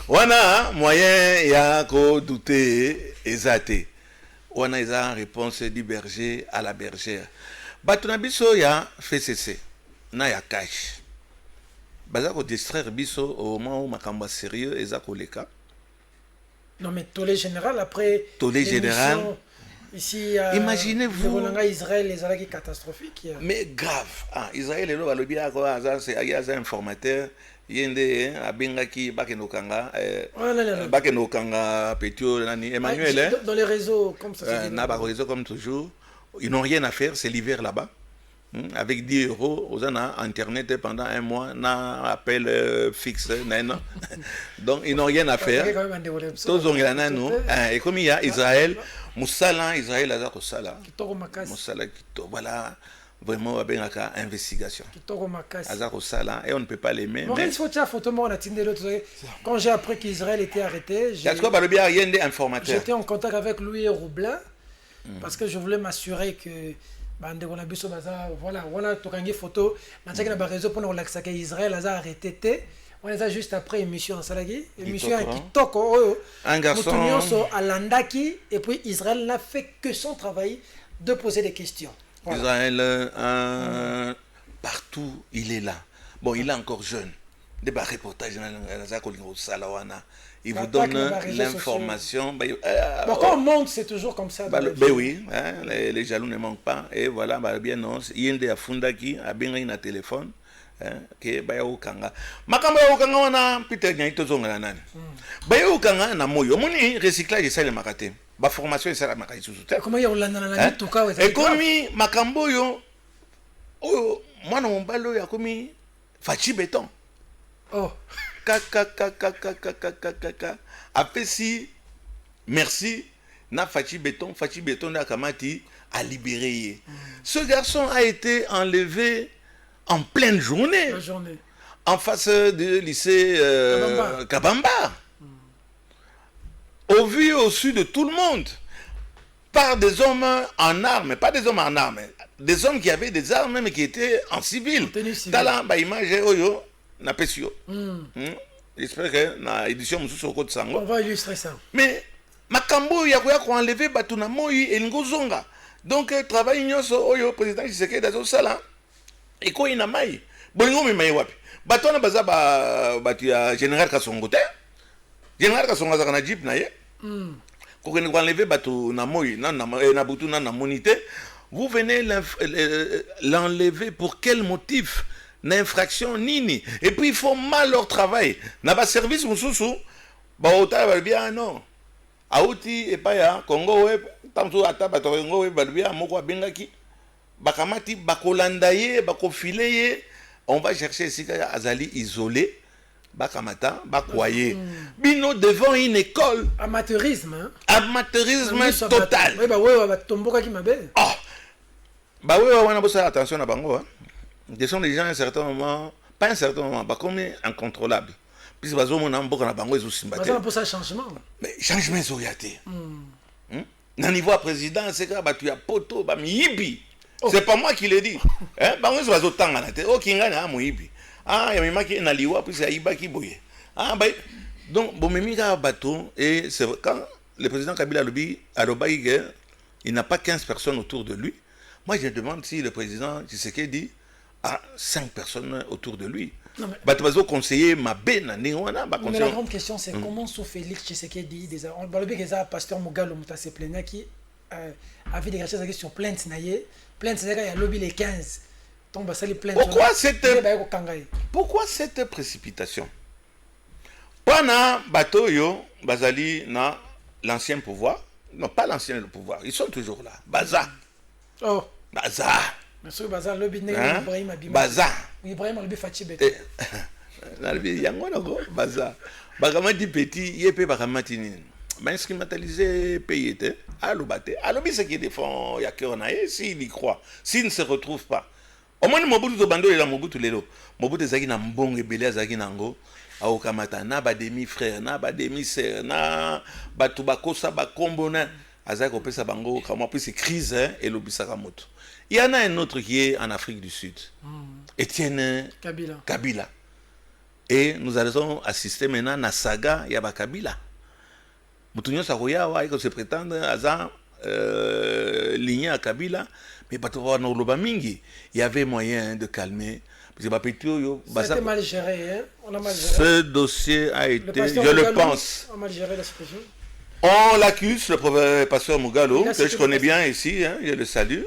wana moyen ya ko douter ezate wana eza réponse du berger à la bergère batuna biso ya FCC na ya cash baza ko distraire biso au moment où makambo sérieux eza koleka. Non mais tollé général après tollé général ici imaginez-vous Israël les alaki catastrophique mais grave Israël le balobi ako aza informateur yende abengaki bakenokanga petio nani Emmanuel dans les réseaux comme ça na ba réseau comme toujours ils n'ont rien à faire, c'est l'hiver là-bas. Avec 10 €, aux a internet pendant un mois, na appel fixe, donc ils n'ont rien à faire. Tous ont rien à nous. Et comme il y a Israël, Moussala, Israël a Moussala, voilà. Vraiment avec une investigation. Et on ne peut pas l'aimer. Quand j'ai appris qu'Israël était arrêté, j'étais en contact avec Louis Roublin parce que je voulais m'assurer que voilà tokangi photo na tchaki na ba réseau pour relaxer que Israël a arrêté. On les a juste après émission en salagi émission qui toko un garçon à Landaki et puis Israël n'a fait que son travail de poser des questions. Voilà. Israël, partout, il est là. Bon, il est encore jeune. Des reportages, il vous donne l'information. Quand on monte, c'est toujours comme ça. Ben oui, hein, les jaloux ne manquent pas. Et voilà, bien non. Il y a des Fundaki, a bien un téléphone. Que baya ukanga makamba ya ukanga wana Peter Nyaito zonga nani baya ukanga na moyo moni recyclage ça le makate ba formation ça la makati susu comment ya olanda na tuka wa et komi makambo yo oyo mwana mombalo ya komi Fati Beton apesi merci na Fati Beton na kamati a libéré ce garçon a été enlevé en pleine journée, en face du lycée Kabamba, au vu et au su de tout le monde, par des hommes en armes, pas des hommes en armes, des hommes qui avaient des armes mais qui étaient en civil. Dans la image, j'espère que dans l'édition, on va illustrer ça. Mais Makambo, il y a enlevé Batuna Moï et Ngozonga. Donc, travail, le président Tshisekedi dans ça là. Eko ina mai. Bolingo mi mai wapi. Batona baza batu ya Général Kasongo te. Général Kasongo za kana jeep na ye. Ko kene ko enlever batu na moi na butu na monité. Vous venez l'enlever pour quel motif? N'infraction nini. Et puis ils font mal leur travail. Na ba service mususu ba ota ba bien non. Aouti et pas ya Congo web tamso ata ba Congo web ba bien moko abengaki bakamati bakolandaye bakofileye on va chercher ici azali isolé bakamata bakwaye bino devant une école amateurisme hein? Amateurisme total. Oui bah ouais bah tomboka qui m'appelle. Ah bah oui on a besoin attention à bango hein. Ce sont des gens à un certain moment pas un certain moment bah comme incontrôlable. Puis bazo mon amboka na bango ezo simbate. Bah pour ça changement. Mais changement zoriaté. Na niveau président c'est que bah tu as poto bah miyibi. C'est pas moi qui l'ai dit. Hein bango ezo bazo tanga na te. O kinga na moyibi. Ah ya mimaki na liwa puis ya iba ki boye. Ah bah donc bon mimika bateau et c'est quand le président Kabila Alobi il n'a pas 15 personnes autour de lui. Moi je demande si le président Tshisekedi a 5 personnes autour de lui. Bateau conseiller Mabé na ningwana ba conseiller. Mais la grande question c'est comment sous Félix Tshisekedi des on balobi que ça pasteur Mogalo Mutase plaignant qui avait des choses sur plainte naie plainte c'est il y a lobby les 15. Donc bah ça les plaintes. Pourquoi cette précipitation? Pendant bateau yo bazali na l'ancien pouvoir, non pas l'ancien pouvoir, ils sont toujours là. Baza. Oh. Baza. Monsieur Baza lobby né Ibrahim Abima. Baza. Ibrahim lobby Fatibet. Nalbi yango nako Baza. Bakamati petit yepé bakamati nini. Ben instrumentalisé payé te alobate. Alobi ce qui défend yakeonae s'il y croit, s'il ne se retrouve pas. Au moins Mobutu to bando la Mobutu lelo. Mobutu zaki na mbonge belé zaki nango. Au kamata na ba demi frère na ba demi sœur na batu bakosa ba kombo na azaki opesa bango comme plus c'est crise hein, et lobisaka moto. Il y en a un autre qui est en Afrique du Sud. Etienne Kabila. Et nous allons assister maintenant à la saga Yaba Kabila. Mutunyo Sakoya wa iko se prétendre aza ligné à Kabila mais bato wa no loba mingi. Il y avait moyen de calmer. C'était mal géré, hein? On a mal géré. Ce dossier a été, je le pense. On a mal géré la situation. On l'accuse, le pasteur Mogalo, que je connais bien ici, hein, je le salue.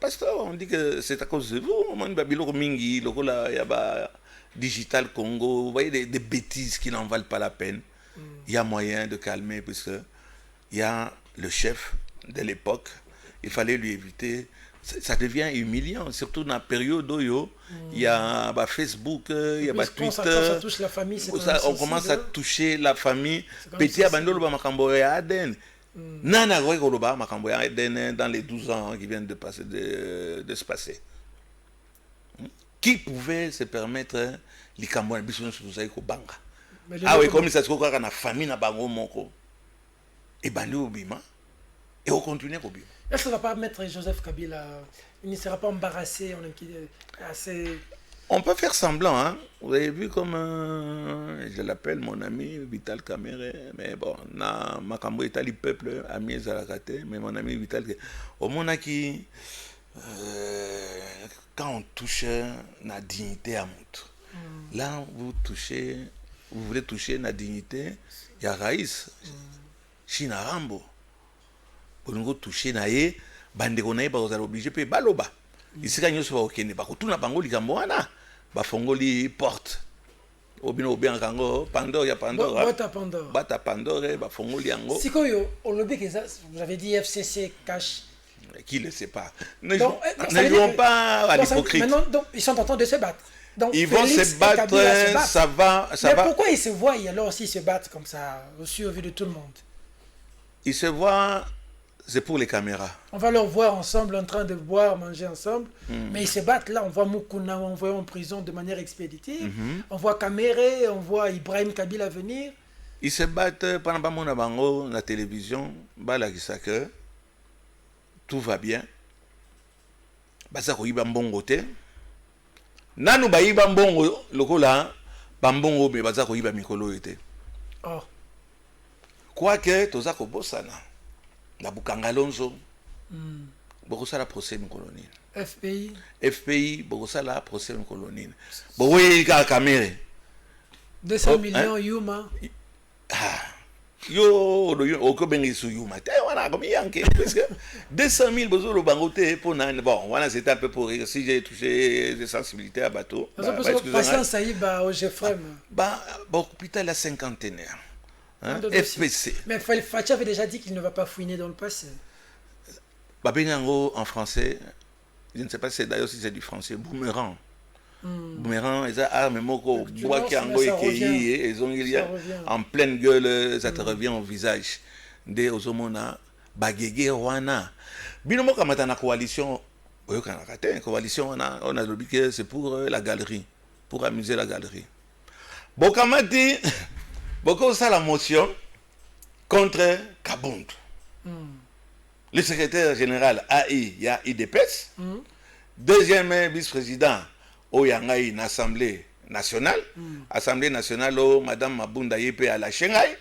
Pasteur, on dit que c'est à cause de vous. Mingi, Digital Congo, vous voyez des bêtises qui n'en valent pas la peine. Il y a moyen de calmer, puisque il y a le chef de l'époque, il fallait lui éviter. Ça devient humiliant, surtout dans la période où il y a Facebook, il y a Twitter. Ça touche la famille, on commence à toucher la famille. Petit Abandolo Makambo et Aden. Nana Goloba Makambo et Aden dans les 12 ans qui viennent de se passer. Qui pouvait se permettre les Cambouans de Banga? Ah oui, comme ça se trouve dans la famille na Bango Moko. Et Bango Bima. Et on continue au Bima. Est-ce qu'on ne va pas mettre Joseph Kabila, il ne sera pas embarrassé, On peut faire semblant, hein. Vous avez vu comme, je l'appelle mon ami Vital Kamere, mais bon, na Makambo Itali peuple, ami Zalakate, mais mon ami Vital, au moment qui, quand on touche la dignité à Moutou, là vous voulez toucher la dignité, il y a Raïs, China Rambo. Pour nous toucher naé bandeko naé ba obligé pe baloba isika nyoso ba okende ba kutuna bango likambo wana ba fongoli porte obino obien kango Pandore ya Pandore bata Pandore ba fongoli yango sikoyo olobi que ça vous avez dit FCC cache qui le sait pas ne jouons pas à l'hypocrite. Maintenant donc ils sont en train de se battre. Donc, ils vont se battre, ça va. Mais pourquoi ils se voient alors s'ils se battent comme ça aussi au vu de tout le monde? Ils se voient. C'est pour les caméras. On va leur voir ensemble en train de boire, manger ensemble. Mais ils se battent là. On voit Mukuna envoyé en prison de manière expéditive. On voit Kamere, on voit Ibrahim Kabila venir. Ils se battent pendant mon bango la télévision. Que tout va bien. Basako iba mbongo te. Nanu ba iba mbongo lokola bambongo be basako iba mikolo ete. Oh. Quoique tozako bosana. Na Bukangalonzo, beaucoup ça la procès colonie. FPI, beaucoup ça la procès colonie. Beaucoup il y a caméra. 200 millions Yuma. Yo oko bengi su Yuma. Voilà comme yanké parce que 200 000 besoin le bangoté pour bon voilà c'était un peu pour rire si j'ai touché des sensibilités à bateau. Passant ça y va au Jeffrem. Hôpital la cinquantenaire. FPC. Mais Fachi avait déjà dit qu'il ne va pas fouiner dans le passé. Babengango en français, je ne sais pas d'ailleurs si c'est du français, boomerang. Boomerang, ils ont arme moko bois qui ango et ils ont en pleine gueule, ça te revient au visage. De ozomona bagege wana. Binomo kamata na coalition, coalition on a dit que c'est pour la galerie, pour amuser la galerie. Bokamati beaucoup ça la motion contre Kabound. Le secrétaire général AI, il y a IDPS. Deuxième vice-président, il y a une assemblée nationale. Assemblée nationale, Madame Mabunda Yepe à la Shanghai.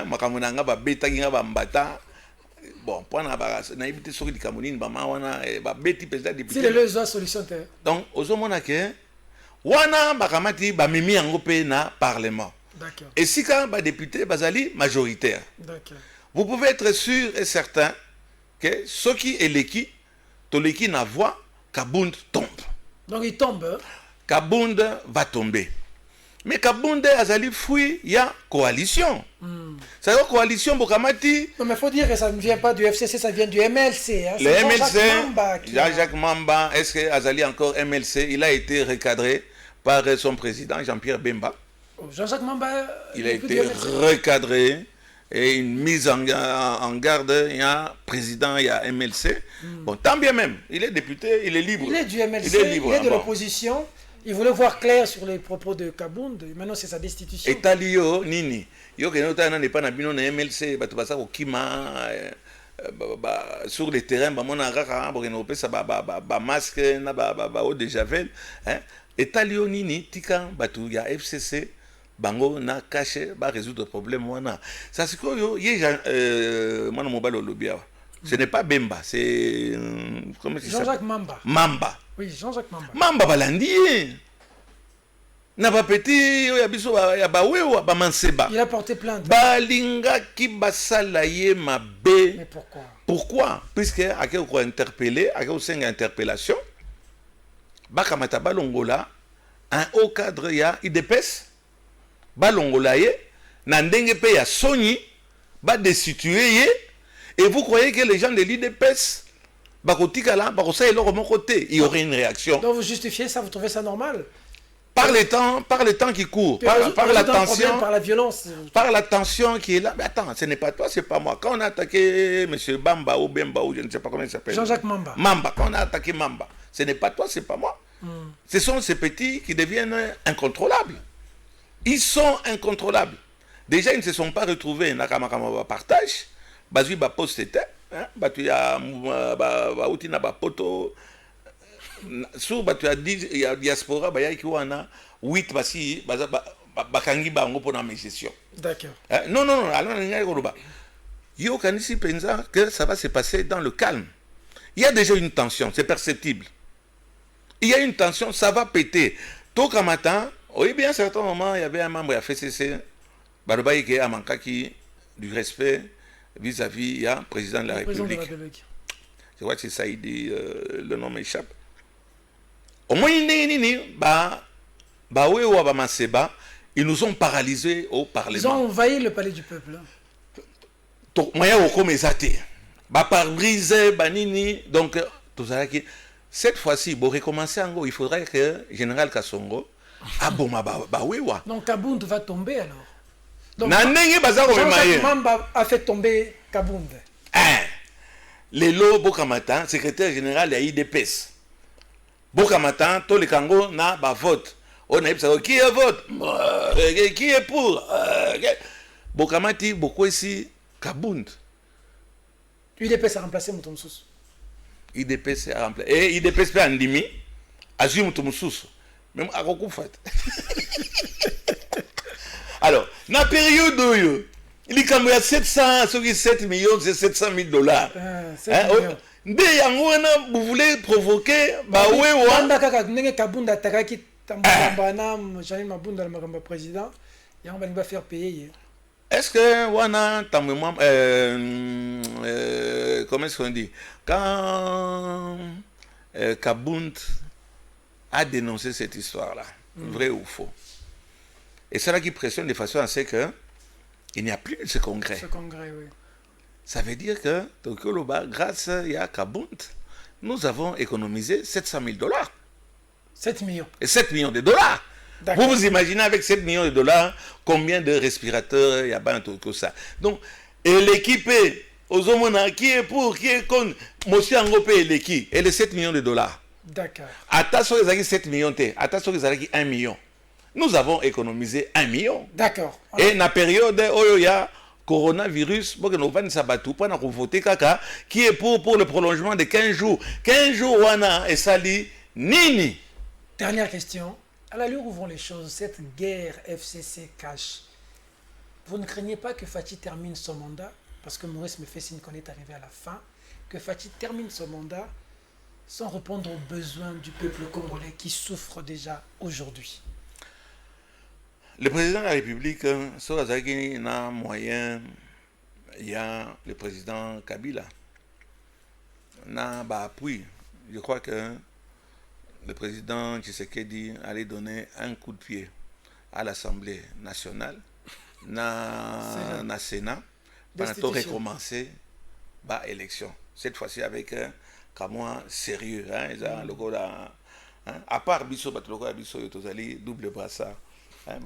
Makamunanga ba beta ginga ba mbata. Bon, pour na ibiti soki di kamunini ba mawana ba beti président député. C'est le solution. Donc, ozomona ke wana bakamati ba mimi yango pe na parlement. D'accord. Et si quand ba député bazali majoritaire. D'accord. Vous pouvez être sûr et certain que ce qui est l'équipe, tout l'équipe n'a voix, Kabound tombe. Donc il tombe. Kabound va tomber. Mais Kabound azali fouille, il y a coalition. C'est une coalition Bokamati. Non mais il faut dire que ça ne vient pas du FCC, ça vient du MLC. Hein. Le MLC, Jean-Jacques Mamba, est-ce que Azali encore MLC? Il a été recadré par son président Jean-Pierre Bemba. Jean-Jacques Mamba, il a été recadré. Et une mise en garde, il y a président, il y a MLC. Bon, tant bien même, il est député, il est libre. Il est du MLC, il est, libre, il est de l'opposition. Il voulait voir clair sur les propos de Kabound. Maintenant, c'est sa destitution. Et Talio, Nini, il y a n'est pas na MLC, sur le terrain, masque, eau de javel. Et Talio, Nini, Tika, Batouya, FCC. Bango na caché va résoudre le problème wana. Ça c'est quoi yo mon mobile lobia. Ce n'est pas Bemba, c'est comment ça Jean-Jacques Mamba. Mamba. Oui, Jean-Jacques Mamba. Mamba balandi. Na ba petit ya biso ya ba wewa ba manseba. Il a porté plainte. Balinga ki basala ye mabe. Mais pourquoi? Pourquoi? Puisque a ko interpeller, a ko senga interpellation. Ba kamata balongola un haut cadre ya IDPS. Balongola ye, nandenge pe ya soni, ba destituer ye, et vous croyez que les gens de l'IDPS, bakotika là, bakosa et leur côté, il y aurait une réaction. Donc vous justifiez ça, vous trouvez ça normal? Par le temps qui court, par la tension, par la violence. Par la tension qui est là. Mais attends, ce n'est pas toi, c'est pas moi. Quand on a attaqué M. Bamba ou Bemba ou je ne sais pas comment il s'appelle. Jean-Jacques Mamba. Mamba, quand on a attaqué Mamba, ce n'est pas toi, c'est pas moi. Ce sont ces petits qui deviennent incontrôlables. Ils sont incontrôlables. Déjà, ils ne se sont pas retrouvés dans le partage. Bazui ba posté, batu ya utina ba poto. Sur batu ya diaspora ba ya ki wana 8 basi bakangi bango pour la gestion. D'accord. Non, alors yo kanisi pensa que ça va se passer dans le calme. Il y a déjà une tension, c'est perceptible. Il y a une tension, ça va péter. Tôt qu'à matin, oui, bien à un certain moment, il y avait un membre de la FCC, Barobaï qui a manqué du respect vis-à-vis du président de la République. Je crois que c'est ça, il dit, le nom m'échappe. Au moins, ils nous ont paralysés au Parlement. Ils ont envahi le palais du peuple. Donc, cette fois-ci, pour recommencer, il faudrait que le général Kassongo. Donc Kabound va tomber alors. Donc, Jean-Jacques Mamba a fait tomber Kabound. Le lot Bokamatan, secrétaire général de l'IDPS. Bokamatan, tous les Kango n'a pas vote. On a dit qui est vote? Qui est pour? Bokamati, beaucoup ici, Kabound. IDPS a remplacé Moutomsous. IDPS a remplacé. Et IDPS a endimi, a joué Moutomsous. Même à fait. Alors, dans la période où Il y a 700, ceux qui 7 millions, c'est 700 000 dollars. Vous voulez provoquer, bah oui, président, et on va faire payer. Est-ce que wana comment est-ce qu'on dit, quand Kabound a dénoncé cette histoire-là, vrai ou faux, et c'est là qui pressionne de façon à ce que il n'y a plus de ce congrès. Ce congrès, oui. Ça veut dire que grâce à Kabound, nous avons économisé 700 000 dollars. 7 millions. Et 7 millions de dollars. Vous vous imaginez avec 7 millions de dollars, combien de respirateurs il y a pas un truc comme ça. Donc, et l'équipe, aux hommes qui est pour, qui est contre, monsieur Angopé et l'équipe, et les 7 millions de dollars. D'accord. Attention, ils ont 7 millions, attention, ils ont 1 million. Nous avons économisé 1 million. D'accord. Et dans la période où il y a coronavirus, qui est pour le prolongement de 15 jours. 15 jours, wana et sali, nini. Dernière question. À l'allure où vont les choses, cette guerre FCC cash, vous ne craignez pas que Fatih termine son mandat, parce que Maurice me fait signe qu'on est arrivé à la fin, que Fatih termine son mandat sans répondre aux besoins du peuple congolais qui souffre déjà aujourd'hui? Le président de la République, il y a moyen, il y a le président Kabila. Il y a appui. Je crois que le président Tshisekedi allait donner un coup de pied à l'Assemblée nationale, dans le Sénat, pour recommencer l'élection. Cette fois-ci avec un sérieux. À part Bisso, double brassard. Je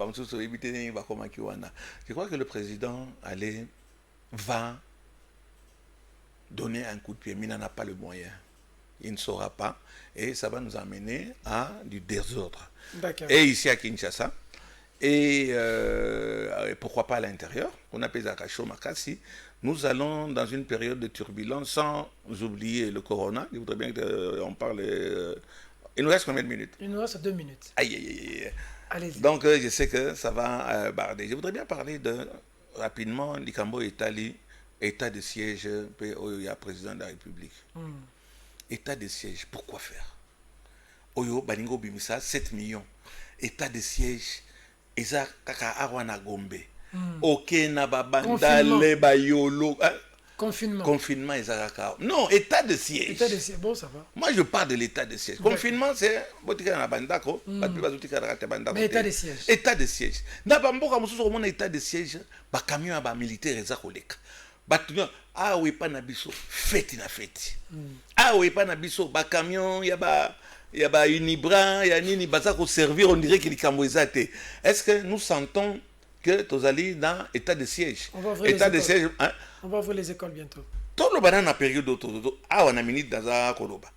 crois que le président va donner un coup de pied, mais il n'en a pas le moyen. Il ne saura pas, et ça va nous amener à du désordre. Et ici à Kinshasa, et pourquoi pas à l'intérieur, on appelle ça Kacho Makassi, nous allons dans une période de turbulence sans oublier le corona. Je voudrais bien qu'on parle. Il nous reste combien de minutes? Il nous reste 2 minutes. Aïe, aïe, aïe. Allez-y. Donc, je sais que ça va barder. Je voudrais bien parler rapidement l'Ikambo Italie, état de siège, il y a président de la République. État de siège, pourquoi faire? Oyo, Baningo Bimisa, 7 millions. État de siège, Eza Kaka Arwana Gombe. Ok, Nababanda, Leba Yolo. Confinement. Confinement, Ezaka. Non, état de siège. État de siège, bon, ça va. Moi, je parle de l'état de siège. Confinement, c'est. Mais état de siège. État de siège. Nabamboka, mon état de siège, ba camion ba militaire, Ezakoleka. Ah oui, pas nabiso, fête na fête. Ah oui, pas nabiso, ba camion, y a ba Unibra, y a nini, baza ko servir, on dirait qu'il est. Est-ce que nous sentons que tu allés dans état de siège? État de siège, hein? On va ouvrir les écoles bientôt. Tout le banana période d'auto, ah on a minute dans la koloba.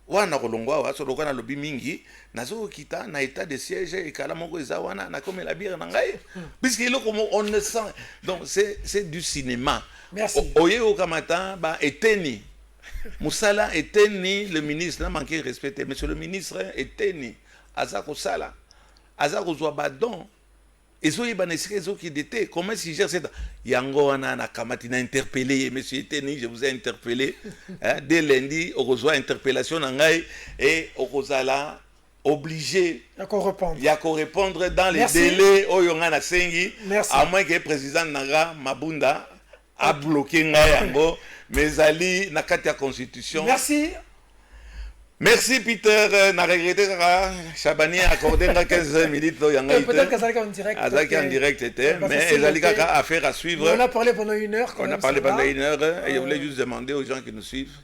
Wana kolongwa wa solo kana lobi mingi, nazo kita na état de siège et kala moko ezawana na comme la bière na ngai. Puisqu'il est comme on ne sent. Donc c'est du cinéma. Merci. Oye okamata ba eteni. Musala eteni, le ministre n'a manqué de respect. Monsieur le ministre eteni. Azako sala. Azako zwa badon. Comment si gère cette Yango na kamati na interpellé monsieur Eteni, je vous ai interpellé dès lundi on reçoit interpellation nangai et on là obligé il y a qu'on répondre dans les délais au yonga na sengi à moins que le président Naga Mabunda a bloqué ngai yango mais ali na kati ya constitution. Merci Peter, n'a regretté que Chabani a accordé 15 minutes. Peut-être que ça en direct. En direct était, mais il y a affaire à suivre. On a parlé pendant 1 heure. On a parlé pendant 1 heure et je voulais juste demander aux gens qui nous suivent.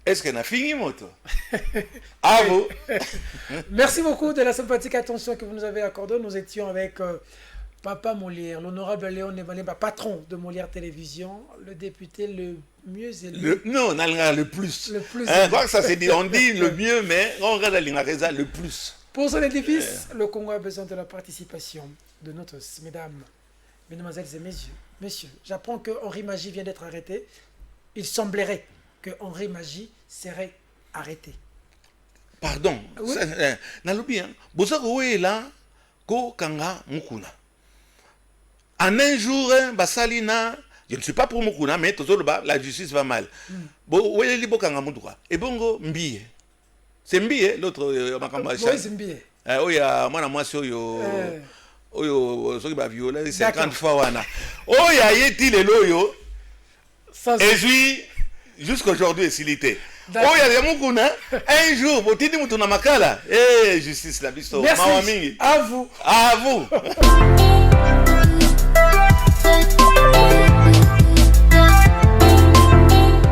Est-ce qu'on a fini, moto? À vous. Merci beaucoup de la sympathique attention que vous nous avez accordée. Nous étions avec Papa Molière, l'honorable Léon Nebaleba, patron de Molière Télévision, le député le mieux élevé. Non, on a le plus. Le plus. Ça c'est dit, on dit le mieux, mais on regarde la le plus. Pour son édifice, le Congo a besoin de la participation de nos tous, mesdames, mesdemoiselles et messieurs. J'apprends que Henri Magie vient d'être arrêté. Il semblerait que Henri Magie serait arrêté. Pardon. Nalobi, Bosako est là, ko kanga mukuna. En un jour, Basalina, je ne suis pas pour Mukuna, mais la justice va mal. Bon, oui, il et bongo, Mbiye. C'est Mbiye, l'autre, Moïse Mbiye. Oui, moi, ceux qui va violer 50 fois wana. Oh ya yeti le loyo. Et puis jusqu'aujourd'hui silité. Oh ya mukuna un jour botini mutu na makala. Justice la biso. Merci. À vous.